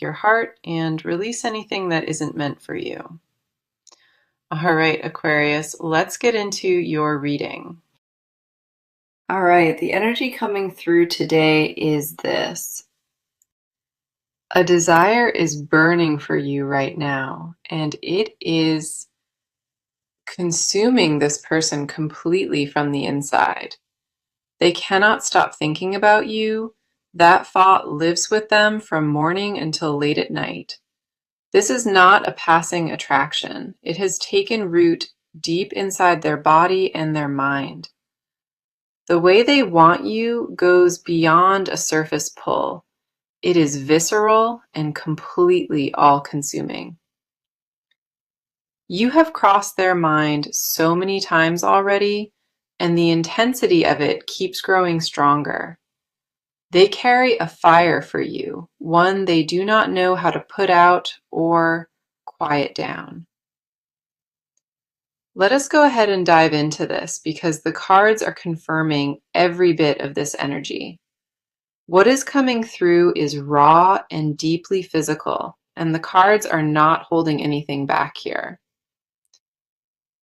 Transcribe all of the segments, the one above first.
your heart and release anything that isn't meant for you. All right, Aquarius, let's get into your reading. All right, the energy coming through today is this. A desire is burning for you right now, and it is consuming this person completely from the inside. They cannot stop thinking about you. That thought lives with them from morning until late at night. This is not a passing attraction. It has taken root deep inside their body and their mind. The way they want you goes beyond a surface pull. It is visceral and completely all-consuming. You have crossed their mind so many times already, and the intensity of it keeps growing stronger. They carry a fire for you, one they do not know how to put out or quiet down. Let us go ahead and dive into this because the cards are confirming every bit of this energy. What is coming through is raw and deeply physical, and the cards are not holding anything back here.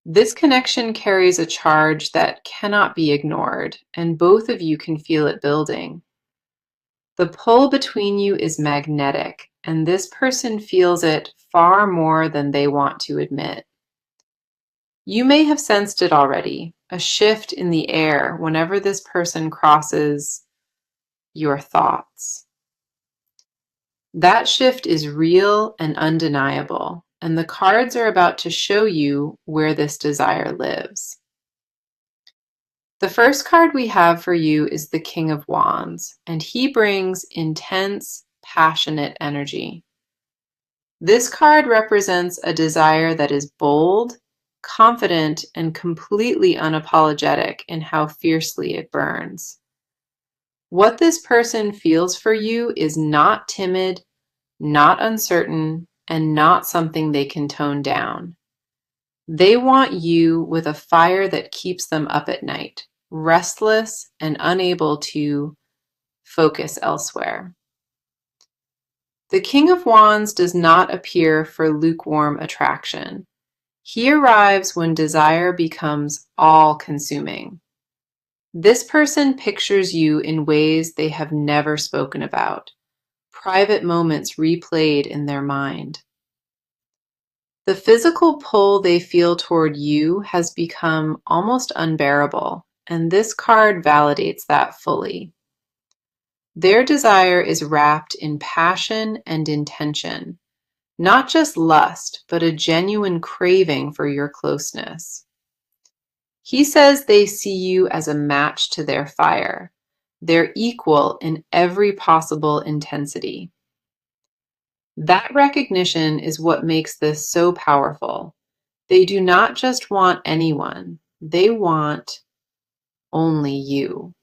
This connection carries a charge that cannot be ignored, and both of you can feel it building. The pull between you is magnetic, and this person feels it far more than they want to admit. You may have sensed it already, a shift in the air whenever this person crosses your thoughts. That shift is real and undeniable, and the cards are about to show you where this desire lives. The first card we have for you is the King of Wands, and he brings intense, passionate energy. This card represents a desire that is bold, confident, and completely unapologetic in how fiercely it burns. What this person feels for you is not timid, not uncertain, and not something they can tone down. They want you with a fire that keeps them up at night, restless and unable to focus elsewhere. The King of Wands does not appear for lukewarm attraction. He arrives when desire becomes all-consuming. This person pictures you in ways they have never spoken about, private moments replayed in their mind. The physical pull they feel toward you has become almost unbearable, and this card validates that fully. Their desire is wrapped in passion and intention, not just lust, but a genuine craving for your closeness. He says they see you as a match to their fire, their equal in every possible intensity. That recognition is what makes this so powerful. They do not just want anyone, they want only you.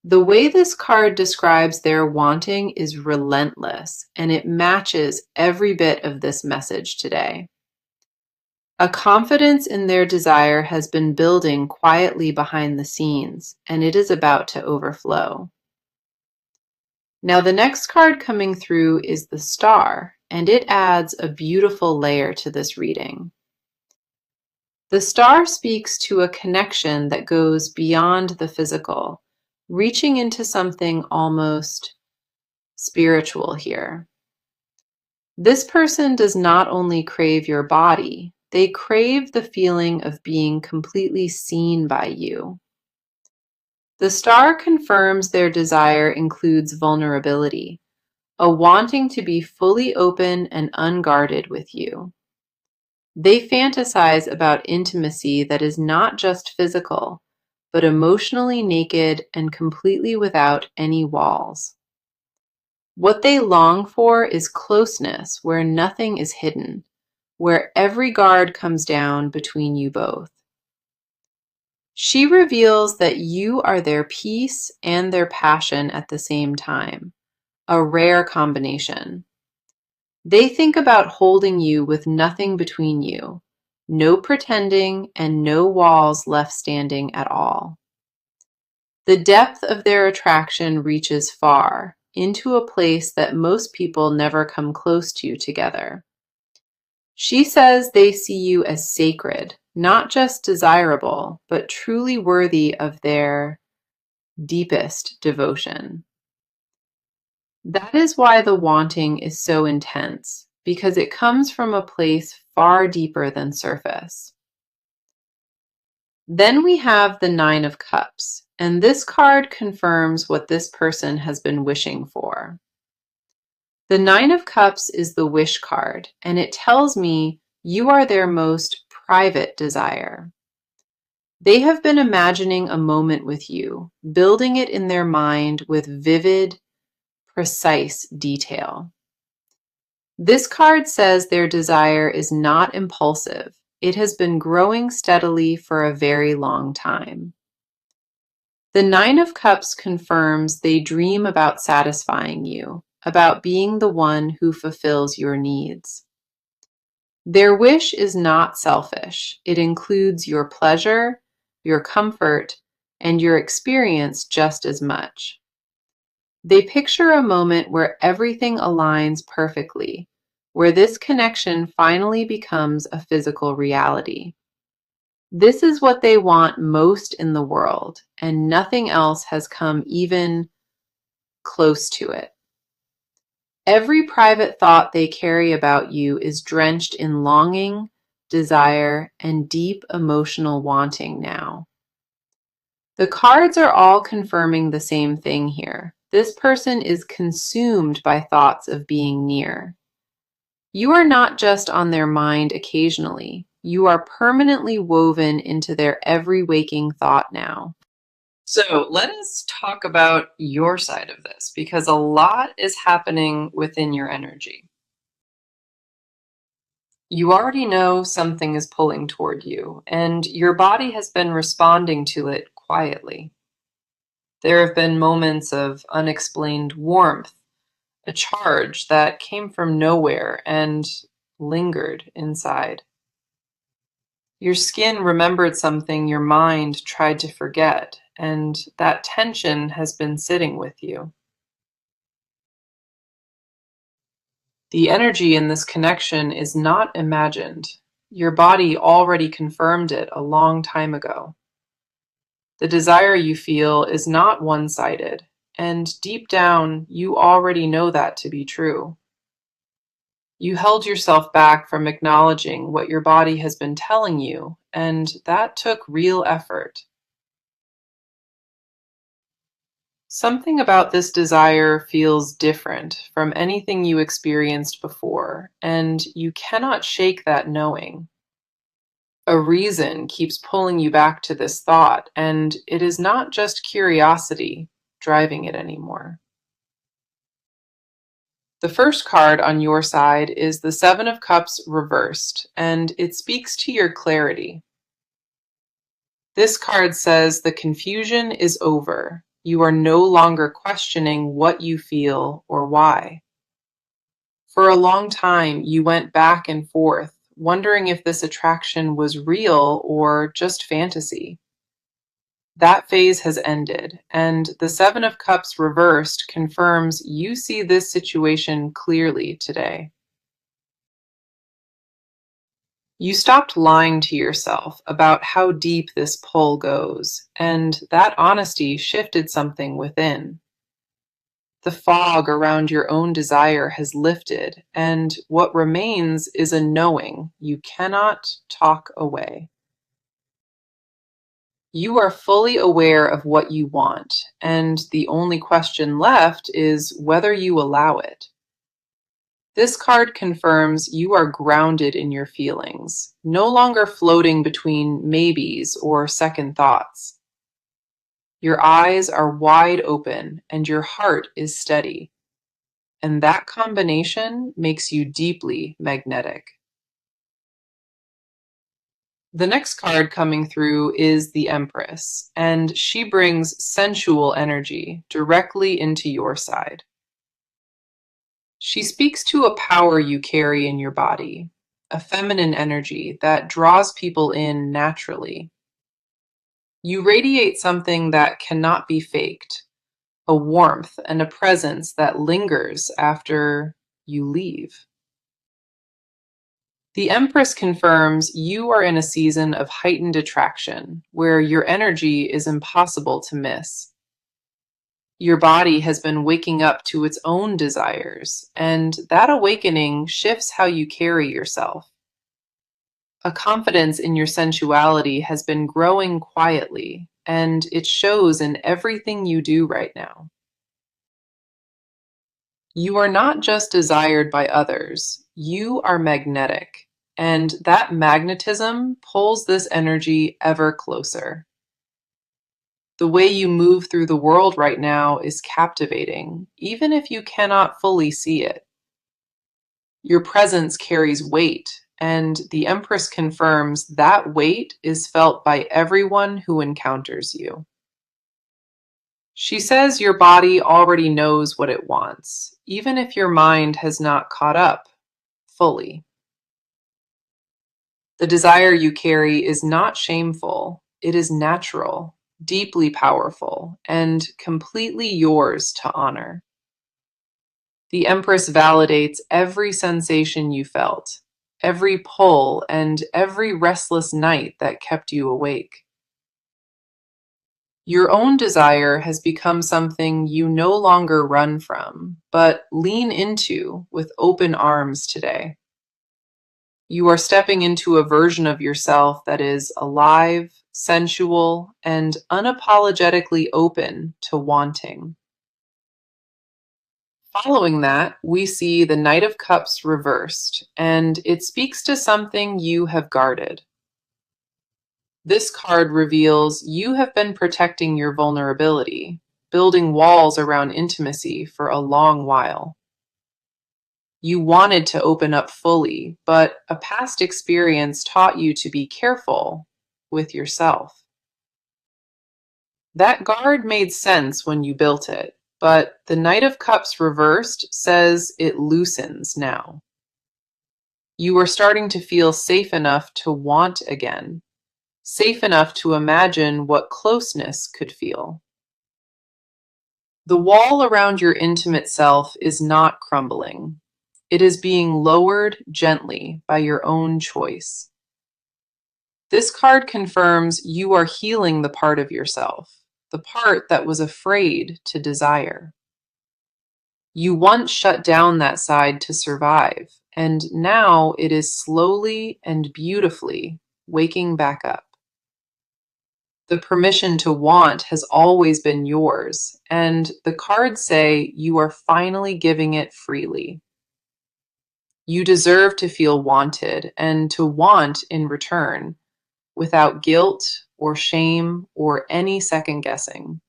The way this card describes their wanting is relentless, and it matches every bit of this message today. A confidence in their desire has been building quietly behind the scenes, and it is about to overflow. Now, the next card coming through is the Star, and it adds a beautiful layer to this reading. The Star speaks to a connection that goes beyond the physical, reaching into something almost spiritual here. This person does not only crave your body, they crave the feeling of being completely seen by you. The Star confirms their desire includes vulnerability, a wanting to be fully open and unguarded with you. They fantasize about intimacy that is not just physical, but emotionally naked and completely without any walls. What they long for is closeness where nothing is hidden, where every guard comes down between you both. She reveals that you are their peace and their passion at the same time, a rare combination. They think about holding you with nothing between you, no pretending and no walls left standing at all. The depth of their attraction reaches far, into a place that most people never come close to together. She says they see you as sacred, not just desirable, but truly worthy of their deepest devotion. That is why the wanting is so intense, because it comes from a place far deeper than surface. Then we have the Nine of Cups, and this card confirms what this person has been wishing for. The Nine of Cups is the wish card, and it tells me you are their most private desire. They have been imagining a moment with you, building it in their mind with vivid, precise detail. This card says their desire is not impulsive. It has been growing steadily for a very long time. The Nine of Cups confirms they dream about satisfying you, about being the one who fulfills your needs. Their wish is not selfish. It includes your pleasure, your comfort, and your experience just as much. They picture a moment where everything aligns perfectly, where this connection finally becomes a physical reality. This is what they want most in the world, and nothing else has come even close to it. Every private thought they carry about you is drenched in longing, desire, and deep emotional wanting now. The cards are all confirming the same thing here. This person is consumed by thoughts of being near. You are not just on their mind occasionally. You are permanently woven into their every waking thought now. So let us talk about your side of this, because a lot is happening within your energy. You already know something is pulling toward you, and your body has been responding to it quietly. There have been moments of unexplained warmth, a charge that came from nowhere and lingered inside. Your skin remembered something your mind tried to forget, and that tension has been sitting with you. The energy in this connection is not imagined. Your body already confirmed it a long time ago. The desire you feel is not one-sided, and deep down, you already know that to be true. You held yourself back from acknowledging what your body has been telling you, and that took real effort. Something about this desire feels different from anything you experienced before, and you cannot shake that knowing. A reason keeps pulling you back to this thought, and it is not just curiosity driving it anymore. The first card on your side is the Seven of Cups reversed, and it speaks to your clarity. This card says the confusion is over. You are no longer questioning what you feel or why. For a long time, you went back and forth, wondering if this attraction was real or just fantasy. That phase has ended, and the Seven of Cups reversed confirms you see this situation clearly today. You stopped lying to yourself about how deep this pull goes, and that honesty shifted something within. The fog around your own desire has lifted, and what remains is a knowing you cannot talk away. You are fully aware of what you want, and the only question left is whether you allow it. This card confirms you are grounded in your feelings, no longer floating between maybes or second thoughts. Your eyes are wide open and your heart is steady, and that combination makes you deeply magnetic. The next card coming through is the Empress, and she brings sensual energy directly into your side. She speaks to a power you carry in your body, a feminine energy that draws people in naturally. You radiate something that cannot be faked, a warmth and a presence that lingers after you leave. The Empress confirms you are in a season of heightened attraction where your energy is impossible to miss. Your body has been waking up to its own desires, and that awakening shifts how you carry yourself. A confidence in your sensuality has been growing quietly, and it shows in everything you do right now. You are not just desired by others, you are magnetic, and that magnetism pulls this energy ever closer. The way you move through the world right now is captivating, even if you cannot fully see it. Your presence carries weight, and the Empress confirms that weight is felt by everyone who encounters you. She says your body already knows what it wants, even if your mind has not caught up fully. The desire you carry is not shameful, it is natural, deeply powerful, and completely yours to honor. The Empress validates every sensation you felt, every pull, and every restless night that kept you awake. Your own desire has become something you no longer run from, but lean into with open arms today. You are stepping into a version of yourself that is alive, sensual, and unapologetically open to wanting. Following that, we see the Knight of Cups reversed, and it speaks to something you have guarded. This card reveals you have been protecting your vulnerability, building walls around intimacy for a long while. You wanted to open up fully, but a past experience taught you to be careful with yourself. That guard made sense when you built it, but the Knight of Cups reversed says it loosens now. You are starting to feel safe enough to want again, safe enough to imagine what closeness could feel. The wall around your intimate self is not crumbling. It is being lowered gently by your own choice. This card confirms you are healing the part of yourself, the part that was afraid to desire. You once shut down that side to survive, and now it is slowly and beautifully waking back up. The permission to want has always been yours, and the cards say you are finally giving it freely. You deserve to feel wanted and to want in return, without guilt or shame or any second guessing.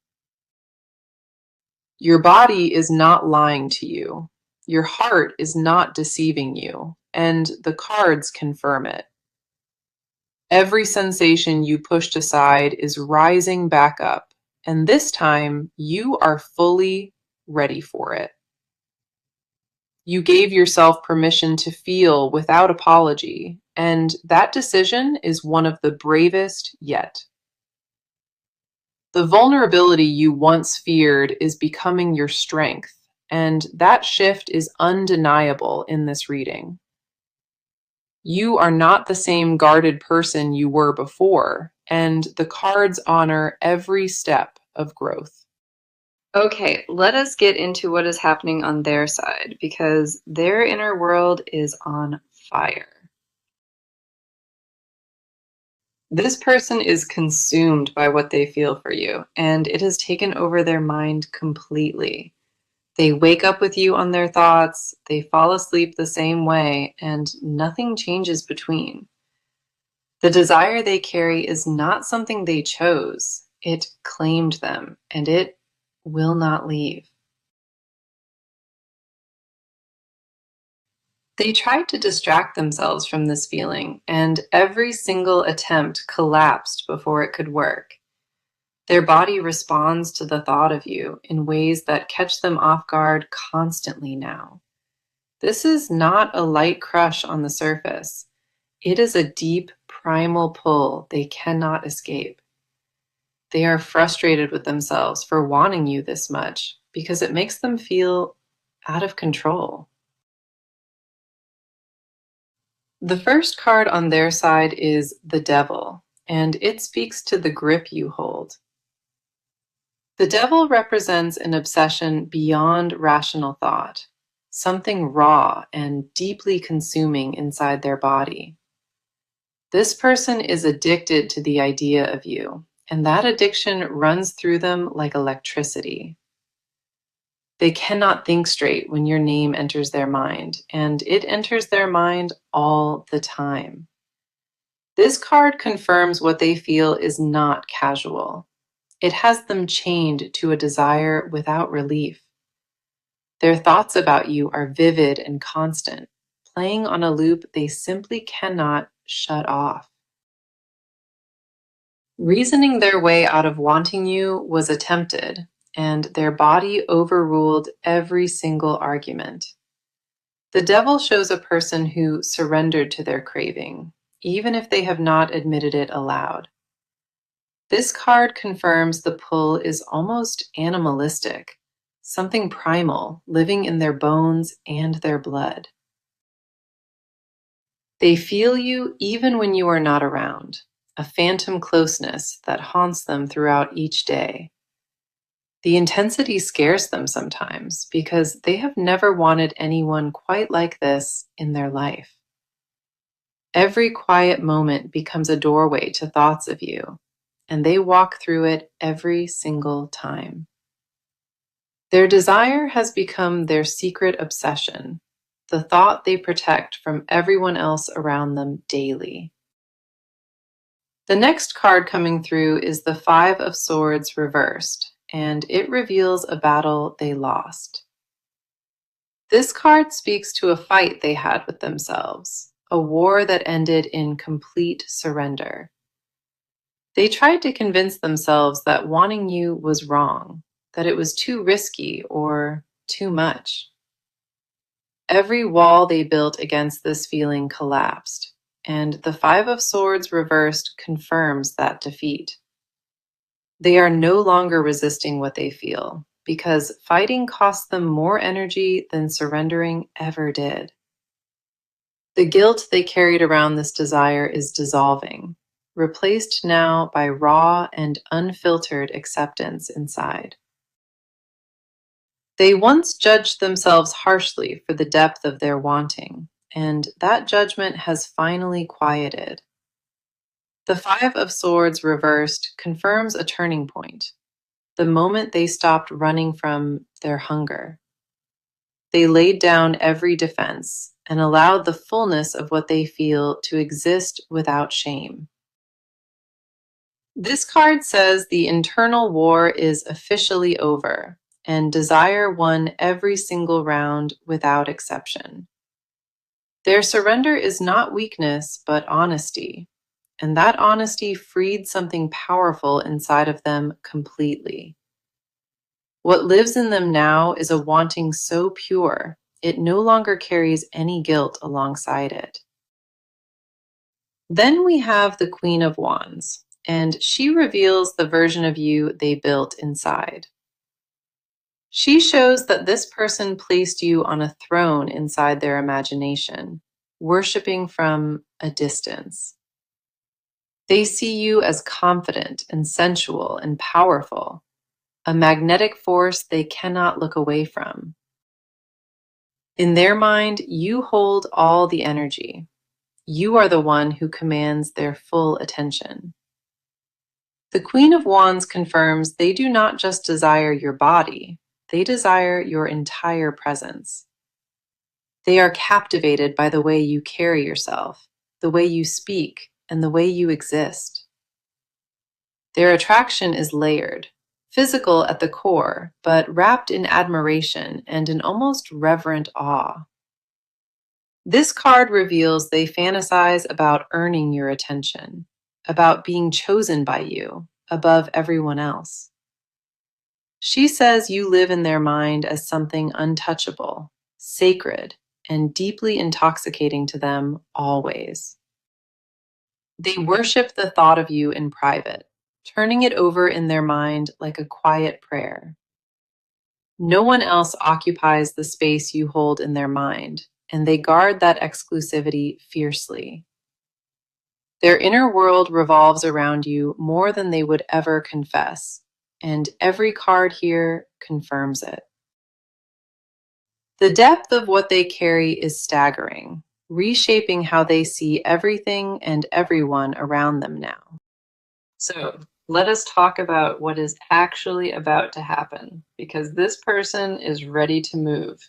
Your body is not lying to you. Your heart is not deceiving you, and the cards confirm it. Every sensation you pushed aside is rising back up, and this time you are fully ready for it. You gave yourself permission to feel without apology, and that decision is one of the bravest yet. The vulnerability you once feared is becoming your strength, and that shift is undeniable in this reading. You are not the same guarded person you were before, and the cards honor every step of growth. Okay, let us get into what is happening on their side, because their inner world is on fire. This person is consumed by what they feel for you, and it has taken over their mind completely. They wake up with you on their thoughts, they fall asleep the same way, and nothing changes between. The desire they carry is not something they chose. It claimed them, and it will not leave. They tried to distract themselves from this feeling, and every single attempt collapsed before it could work. Their body responds to the thought of you in ways that catch them off guard constantly now. This is not a light crush on the surface. It is a deep, primal pull they cannot escape. They are frustrated with themselves for wanting you this much because it makes them feel out of control. The first card on their side is the Devil, and it speaks to the grip you hold. The Devil represents an obsession beyond rational thought, something raw and deeply consuming inside their body. This person is addicted to the idea of you, and that addiction runs through them like electricity. They cannot think straight when your name enters their mind, and it enters their mind all the time. This card confirms what they feel is not casual. It has them chained to a desire without relief. Their thoughts about you are vivid and constant, playing on a loop they simply cannot shut off. Reasoning their way out of wanting you was attempted, and their body overruled every single argument. The Devil shows a person who surrendered to their craving, even if they have not admitted it aloud. This card confirms the pull is almost animalistic, something primal living in their bones and their blood. They feel you even when you are not around, a phantom closeness that haunts them throughout each day. The intensity scares them sometimes because they have never wanted anyone quite like this in their life. Every quiet moment becomes a doorway to thoughts of you, and they walk through it every single time. Their desire has become their secret obsession, the thought they protect from everyone else around them daily. The next card coming through is the Five of Swords reversed, and it reveals a battle they lost. This card speaks to a fight they had with themselves, a war that ended in complete surrender. They tried to convince themselves that wanting you was wrong, that it was too risky or too much. Every wall they built against this feeling collapsed, and the Five of Swords reversed confirms that defeat. They are no longer resisting what they feel, because fighting costs them more energy than surrendering ever did. The guilt they carried around this desire is dissolving, replaced now by raw and unfiltered acceptance inside. They once judged themselves harshly for the depth of their wanting, and that judgment has finally quieted. The Five of Swords reversed confirms a turning point, the moment they stopped running from their hunger. They laid down every defense and allowed the fullness of what they feel to exist without shame. This card says the internal war is officially over, and desire won every single round without exception. Their surrender is not weakness, but honesty, and that honesty freed something powerful inside of them completely. What lives in them now is a wanting so pure, it no longer carries any guilt alongside it. Then we have the Queen of Wands, and she reveals the version of you they built inside. She shows that this person placed you on a throne inside their imagination, worshiping from a distance. They see you as confident and sensual and powerful, a magnetic force they cannot look away from. In their mind, you hold all the energy. You are the one who commands their full attention. The Queen of Wands confirms they do not just desire your body, they desire your entire presence. They are captivated by the way you carry yourself, the way you speak, and the way you exist. Their attraction is layered, physical at the core, but wrapped in admiration and an almost reverent awe. This card reveals they fantasize about earning your attention, about being chosen by you above everyone else. She says you live in their mind as something untouchable, sacred, and deeply intoxicating to them always. They worship the thought of you in private, turning it over in their mind like a quiet prayer. No one else occupies the space you hold in their mind, and they guard that exclusivity fiercely. Their inner world revolves around you more than they would ever confess, and every card here confirms it. The depth of what they carry is staggering, reshaping how they see everything and everyone around them now. So, let us talk about what is actually about to happen, because this person is ready to move.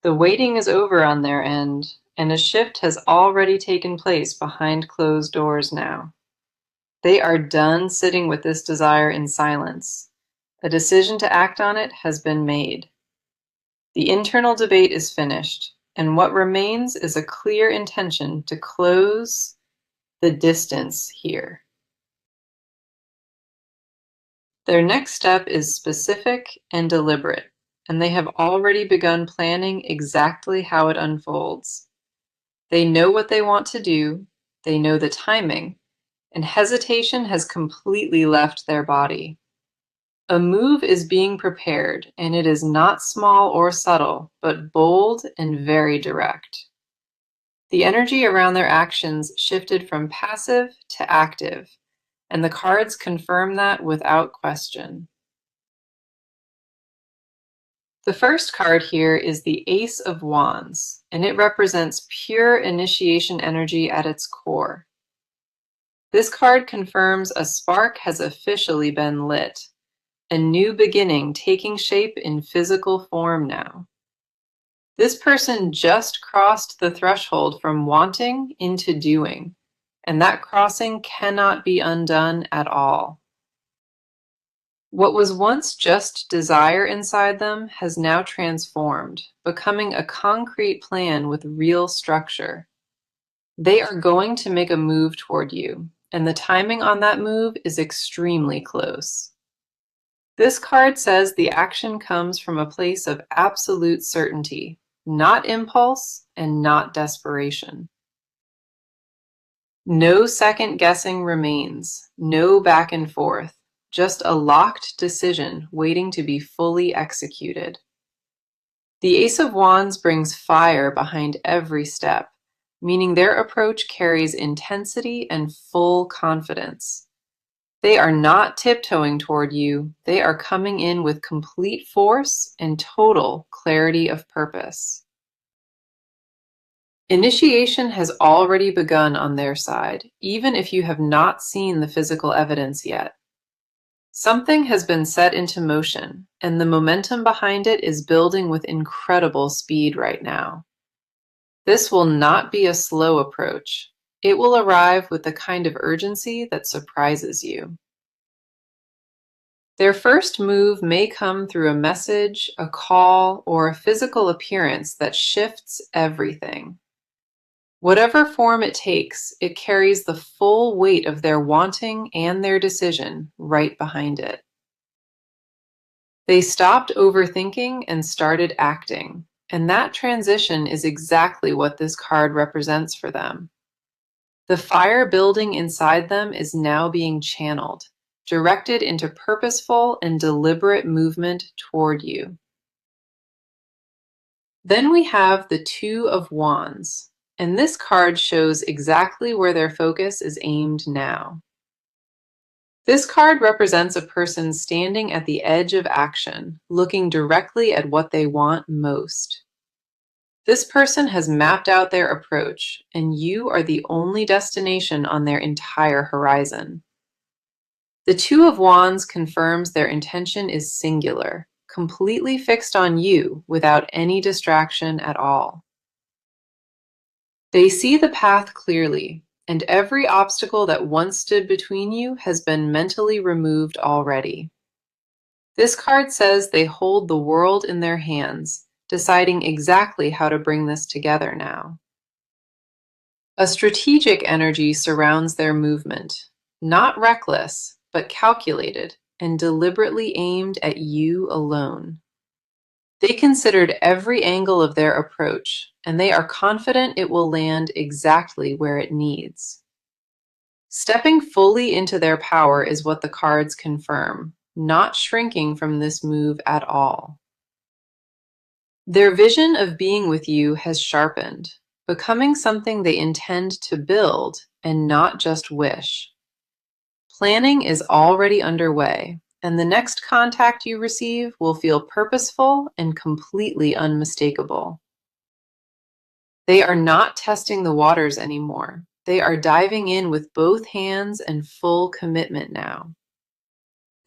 The waiting is over on their end, and a shift has already taken place behind closed doors now. They are done sitting with this desire in silence. A decision to act on it has been made. The internal debate is finished, and what remains is a clear intention to close the distance here. Their next step is specific and deliberate, and they have already begun planning exactly how it unfolds. They know what they want to do, they know the timing, and hesitation has completely left their body. A move is being prepared, and it is not small or subtle, but bold and very direct. The energy around their actions shifted from passive to active, and the cards confirm that without question. The first card here is the Ace of Wands, and it represents pure initiation energy at its core. This card confirms a spark has officially been lit, a new beginning taking shape in physical form now. This person just crossed the threshold from wanting into doing, and that crossing cannot be undone at all. What was once just desire inside them has now transformed, becoming a concrete plan with real structure. They are going to make a move toward you, and the timing on that move is extremely close. This card says the action comes from a place of absolute certainty, not impulse and not desperation. No second guessing remains, no back and forth. Just a locked decision waiting to be fully executed. The Ace of Wands brings fire behind every step, meaning their approach carries intensity and full confidence. They are not tiptoeing toward you, they are coming in with complete force and total clarity of purpose. Initiation has already begun on their side, even if you have not seen the physical evidence yet. Something has been set into motion, and the momentum behind it is building with incredible speed right now. This will not be a slow approach. It will arrive with the kind of urgency that surprises you. Their first move may come through a message, a call, or a physical appearance that shifts everything. Whatever form it takes, it carries the full weight of their wanting and their decision right behind it. They stopped overthinking and started acting, and that transition is exactly what this card represents for them. The fire building inside them is now being channeled, directed into purposeful and deliberate movement toward you. Then we have the Two of Wands, and this card shows exactly where their focus is aimed now. This card represents a person standing at the edge of action, looking directly at what they want most. This person has mapped out their approach, and you are the only destination on their entire horizon. The Two of Wands confirms their intention is singular, completely fixed on you without any distraction at all. They see the path clearly, and every obstacle that once stood between you has been mentally removed already. This card says they hold the world in their hands, deciding exactly how to bring this together now. A strategic energy surrounds their movement, not reckless, but calculated and deliberately aimed at you alone. They considered every angle of their approach, and they are confident it will land exactly where it needs. Stepping fully into their power is what the cards confirm, not shrinking from this move at all. Their vision of being with you has sharpened, becoming something they intend to build and not just wish. Planning is already underway, and the next contact you receive will feel purposeful and completely unmistakable. They are not testing the waters anymore. They are diving in with both hands and full commitment now.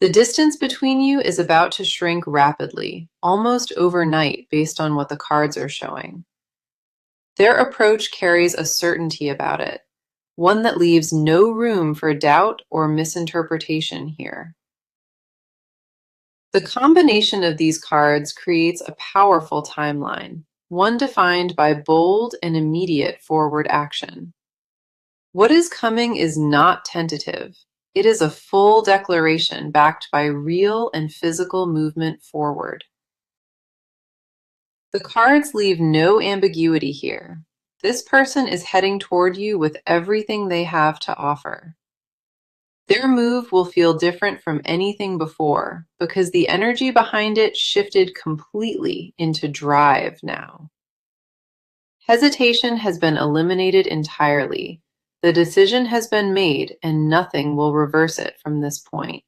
The distance between you is about to shrink rapidly, almost overnight based on what the cards are showing. Their approach carries a certainty about it, one that leaves no room for doubt or misinterpretation here. The combination of these cards creates a powerful timeline, one defined by bold and immediate forward action. What is coming is not tentative. It is a full declaration backed by real and physical movement forward. The cards leave no ambiguity here. This person is heading toward you with everything they have to offer. Their move will feel different from anything before because the energy behind it shifted completely into drive now. Hesitation has been eliminated entirely. The decision has been made and nothing will reverse it from this point.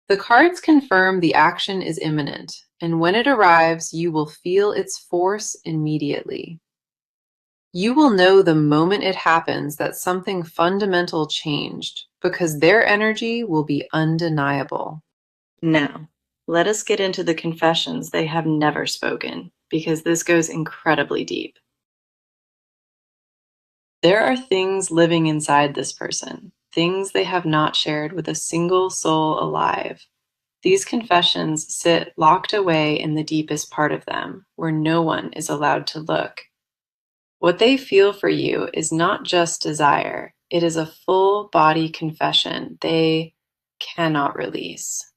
The cards confirm the action is imminent, and when it arrives, you will feel its force immediately. You will know the moment it happens that something fundamental changed, because their energy will be undeniable. Now, let us get into the confessions they have never spoken, because this goes incredibly deep. There are things living inside this person, things they have not shared with a single soul alive. These confessions sit locked away in the deepest part of them, where no one is allowed to look. What they feel for you is not just desire, it is a full body confession they cannot release.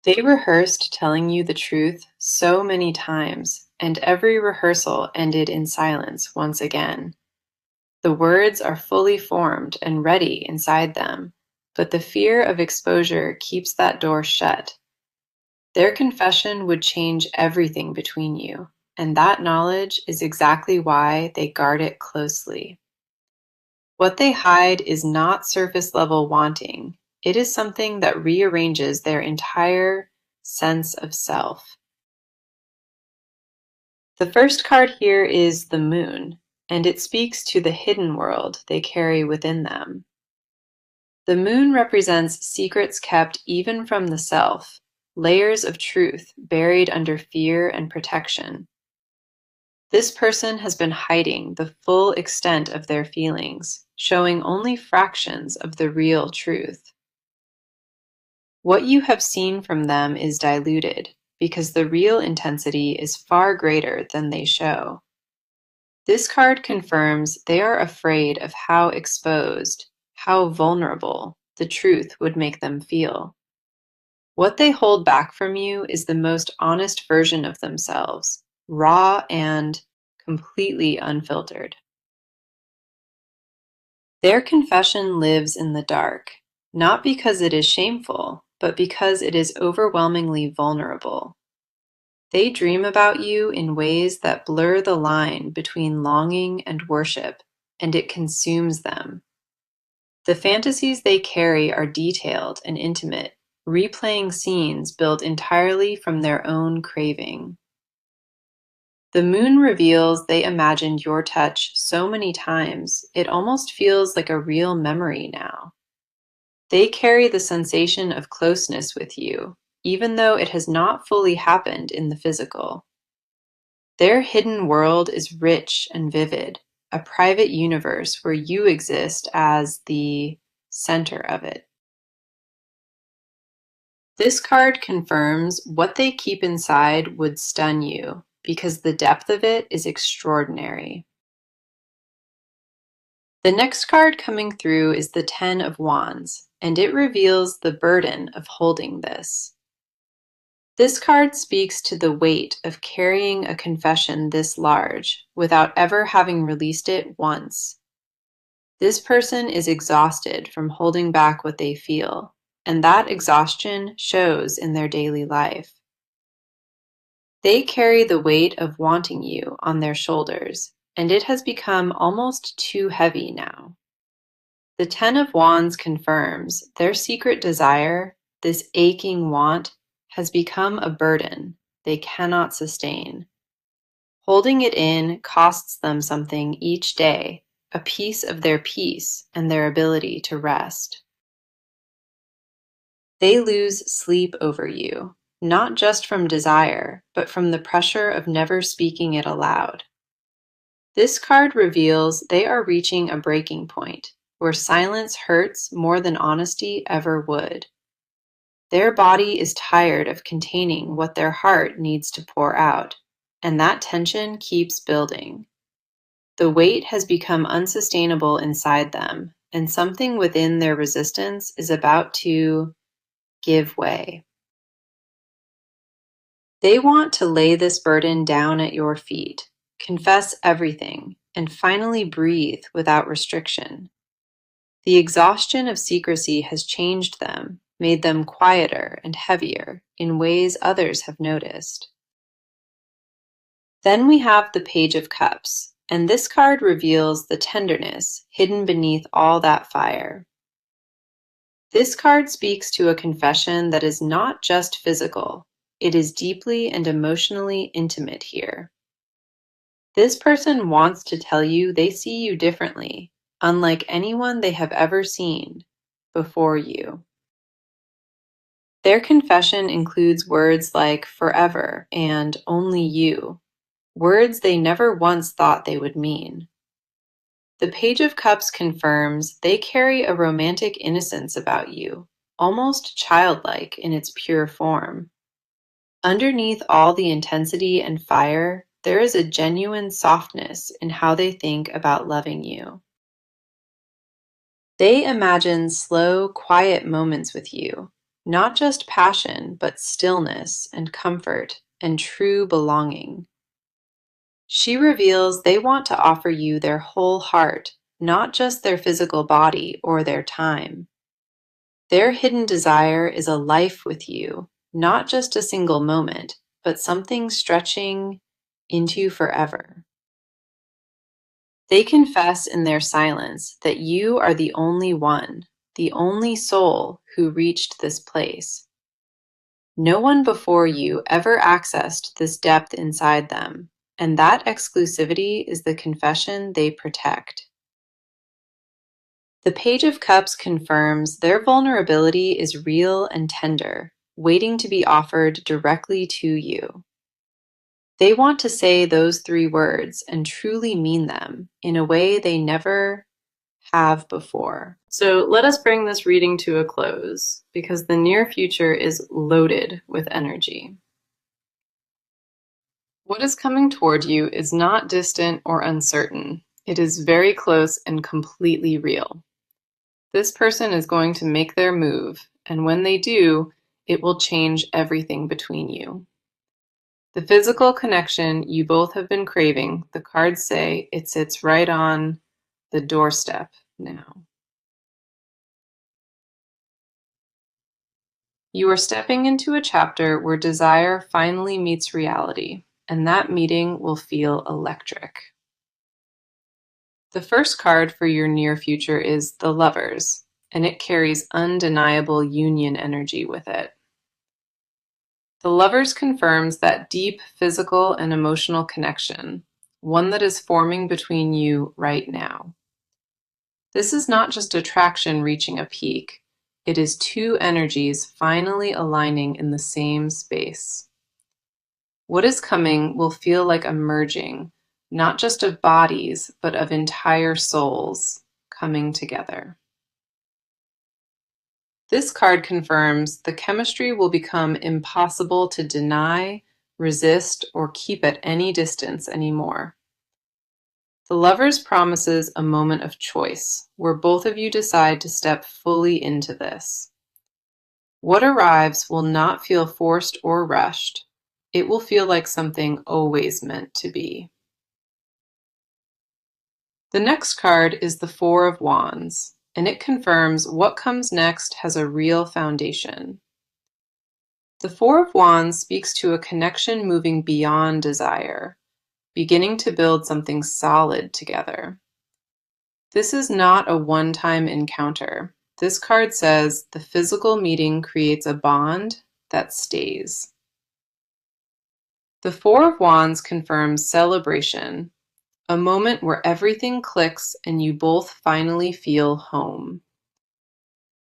They rehearsed telling you the truth so many times, and every rehearsal ended in silence once again. The words are fully formed and ready inside them, but the fear of exposure keeps that door shut. Their confession would change everything between you, and that knowledge is exactly why they guard it closely. What they hide is not surface level wanting, it is something that rearranges their entire sense of self. The first card here is the Moon, and it speaks to the hidden world they carry within them. The Moon represents secrets kept even from the self, layers of truth buried under fear and protection. This person has been hiding the full extent of their feelings, showing only fractions of the real truth. What you have seen from them is diluted, because the real intensity is far greater than they show. This card confirms they are afraid of how exposed, how vulnerable the truth would make them feel. What they hold back from you is the most honest version of themselves, raw and completely unfiltered. Their confession lives in the dark, not because it is shameful, but because it is overwhelmingly vulnerable. They dream about you in ways that blur the line between longing and worship, and it consumes them. The fantasies they carry are detailed and intimate, replaying scenes built entirely from their own craving. The Moon reveals they imagined your touch so many times, it almost feels like a real memory now. They carry the sensation of closeness with you, even though it has not fully happened in the physical. Their hidden world is rich and vivid, a private universe where you exist as the center of it. This card confirms what they keep inside would stun you, because the depth of it is extraordinary. The next card coming through is the Ten of Wands, and it reveals the burden of holding this. This card speaks to the weight of carrying a confession this large without ever having released it once. This person is exhausted from holding back what they feel, and that exhaustion shows in their daily life. They carry the weight of wanting you on their shoulders, and it has become almost too heavy now. The Ten of Wands confirms their secret desire, this aching want, has become a burden they cannot sustain. Holding it in costs them something each day, a piece of their peace and their ability to rest. They lose sleep over you, not just from desire, but from the pressure of never speaking it aloud. This card reveals they are reaching a breaking point where silence hurts more than honesty ever would. Their body is tired of containing what their heart needs to pour out, and that tension keeps building. The weight has become unsustainable inside them, and something within their resistance is about to give way. They want to lay this burden down at your feet, confess everything, and finally breathe without restriction. The exhaustion of secrecy has changed them, made them quieter and heavier in ways others have noticed. Then we have the Page of Cups, and this card reveals the tenderness hidden beneath all that fire. This card speaks to a confession that is not just physical, it is deeply and emotionally intimate here. This person wants to tell you they see you differently, unlike anyone they have ever seen before you. Their confession includes words like forever and only you, words they never once thought they would mean. The Page of Cups confirms they carry a romantic innocence about you, almost childlike in its pure form. Underneath all the intensity and fire, there is a genuine softness in how they think about loving you. They imagine slow, quiet moments with you, not just passion, but stillness and comfort and true belonging. She reveals they want to offer you their whole heart, not just their physical body or their time. Their hidden desire is a life with you, not just a single moment, but something stretching into forever. They confess in their silence that you are the only one, the only soul who reached this place. No one before you ever accessed this depth inside them, and that exclusivity is the confession they protect. The Page of Cups confirms their vulnerability is real and tender, waiting to be offered directly to you. They want to say those three words and truly mean them in a way they never have before. So let us bring this reading to a close because the near future is loaded with energy. What is coming toward you is not distant or uncertain. It is very close and completely real. This person is going to make their move, and when they do, it will change everything between you. The physical connection you both have been craving, the cards say it sits right on the doorstep now. You are stepping into a chapter where desire finally meets reality, and that meeting will feel electric. The first card for your near future is the Lovers, and it carries undeniable union energy with it. The Lovers confirms that deep physical and emotional connection, one that is forming between you right now. This is not just attraction reaching a peak, it is two energies finally aligning in the same space. What is coming will feel like a merging, not just of bodies, but of entire souls coming together. This card confirms the chemistry will become impossible to deny, resist, or keep at any distance anymore. The Lovers promises a moment of choice, where both of you decide to step fully into this. What arrives will not feel forced or rushed. It will feel like something always meant to be. The next card is the Four of Wands, and it confirms what comes next has a real foundation. The Four of Wands speaks to a connection moving beyond desire, beginning to build something solid together. This is not a one-time encounter. This card says the physical meeting creates a bond that stays. The Four of Wands confirms celebration, a moment where everything clicks and you both finally feel home.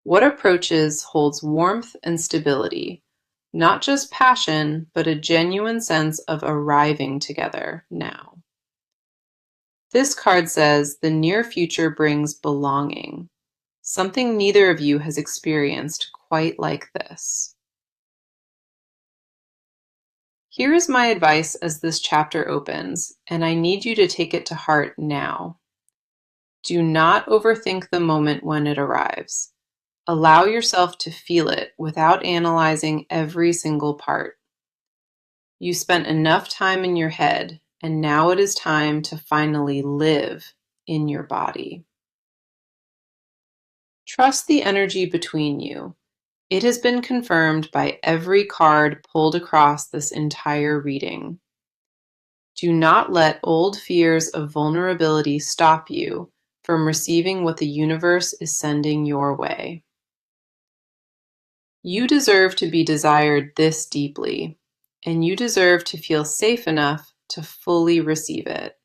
What approaches holds warmth and stability, not just passion, but a genuine sense of arriving together now. This card says the near future brings belonging, something neither of you has experienced quite like this. Here is my advice as this chapter opens, and I need you to take it to heart now. Do not overthink the moment when it arrives. Allow yourself to feel it without analyzing every single part. You spent enough time in your head, and now it is time to finally live in your body. Trust the energy between you. It has been confirmed by every card pulled across this entire reading. Do not let old fears of vulnerability stop you from receiving what the universe is sending your way. You deserve to be desired this deeply, and you deserve to feel safe enough to fully receive it.